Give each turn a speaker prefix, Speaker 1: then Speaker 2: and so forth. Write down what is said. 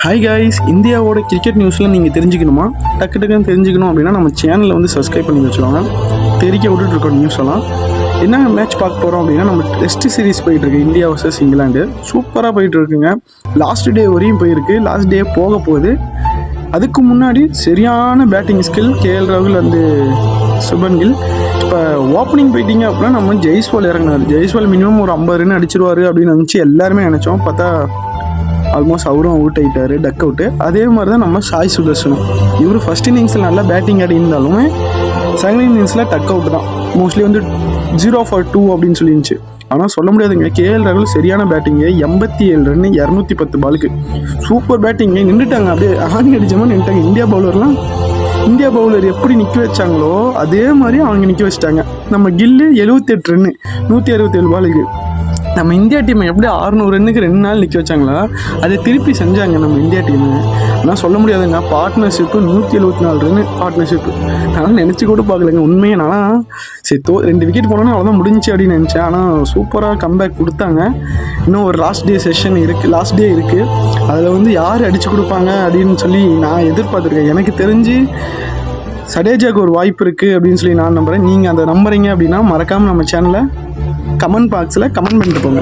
Speaker 1: Hi guys, இந்தியாவோட cricket நியூஸில் நீங்கள் தெரிஞ்சுக்கணுமா? டக்குன்னு தெரிஞ்சுக்கணும் அப்படின்னா நம்ம சேனலில் வந்து சப்ஸ்கிரைப் பண்ணி வச்சுக்கோங்க. தெரிக்க விட்டுட்ருக்கோம் நியூஸ் எல்லாம். என்ன மேட்ச் பார்க்க போகிறோம் அப்படின்னா, நம்ம டெஸ்ட் சீரிஸ் போயிட்டுருக்கு இந்தியா வர்சஸ் இங்கிலாந்து. சூப்பராக போயிட்டுருக்குங்க. லாஸ்ட் டே வரையும் போயிருக்கு. லாஸ்ட் டே போக போகுது. அதுக்கு முன்னாடி சரியான பேட்டிங் ஸ்கில் கேஎல் ராகுல் அண்டு சுபன் கில். இப்போ ஓப்பனிங் போயிட்டீங்க அப்படின்னா நம்ம ஜெய்ஸ்வால் இறங்கினார். ஜெய்ஸ்வால் மினிமம் ஒரு 50 ரன் அடிச்சிருவார் அப்படின்னு நினச்சி எல்லாருமே நினச்சோம். பார்த்தா ஆல்மோஸ்ட் அவரும் அவுட் ஆகிட்டார், டக் அவுட்டு. அதே மாதிரி தான் நம்ம சாய் சுதர்சனும். இவர் ஃபஸ்ட் இன்னிங்ஸில் நல்லா பேட்டிங் ஆடி இருந்தாலுமே செகண்ட் இன்னிங்ஸில் டக் அவுட் தான். மோஸ்ட்லி வந்து 0 for 2 அப்படின்னு சொல்லிருந்துச்சு. ஆனால் சொல்ல முடியாதுங்க. கேஎல் ராகுல் சரியான பேட்டிங்கு. 87 ரன் 210 பாலுக்கு சூப்பர் பேட்டிங்கு. நின்றுட்டாங்க, அப்படியே ஆணி அடிச்சமா நின்றுட்டாங்க. இந்தியா பவுலர் எப்படி நிற்க வச்சாங்களோ அதே மாதிரி அவங்க நிற்க வச்சிட்டாங்க. நம்ம கில்லு 78 ரன்னு 167 பாலுக்கு. நம்ம இந்தியா டீமை எப்படி 600 ரன்னுக்கு 2 நாள் நிற்க வச்சாங்களா அதை திருப்பி செஞ்சாங்க நம்ம இந்தியா டீமு. ஆனால் சொல்ல முடியாதுங்க. Partnership 174 run partnership. நான் நினச்சி கூட பார்க்கலங்க உண்மையை. நான் சரி 2 விக்கெட் போனோன்னா அவ்வளோதான் முடிஞ்சு அப்படின்னு நினச்சேன். ஆனால் சூப்பராக கம்பேக் கொடுத்தாங்க. இன்னும் ஒரு லாஸ்ட் டே இருக்குது. அதில் வந்து யார் அடித்து கொடுப்பாங்க அப்படின்னு சொல்லி நான் எதிர்பார்த்துருக்கேன். எனக்கு தெரிஞ்சு சடேஜாவுக்கு ஒரு வாய்ப்பு இருக்குது அப்படின்னு சொல்லி நான் நம்புகிறேன். நீங்கள் அதை நம்புறீங்க அப்படின்னா மறக்காமல் நம்ம சேனலை கமெண்ட் பாக்ஸில் கமெண்ட் பண்ணிட்டு போங்க.